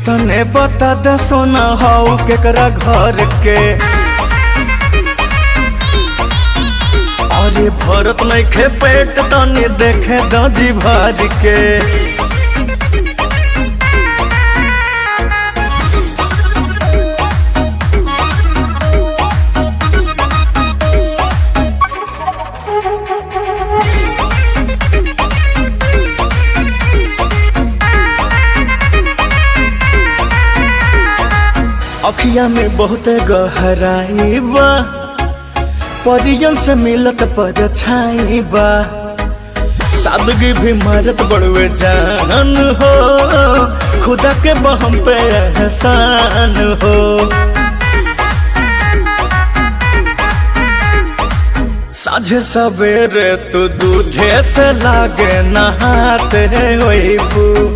तने बता दे सोना हाउ केकरा घर के। अरे भरत नहीं खे पेट तनी देखे दजी भर के। अखिया में बहुत गहराई बा, परियन से मिलत पर छाई बा। सादगी भी मारत बड़वे जान हो, खुदा के बहम पे एहसान हो। साझे सवेरे तू दूधे से लागे नहाते होइबू।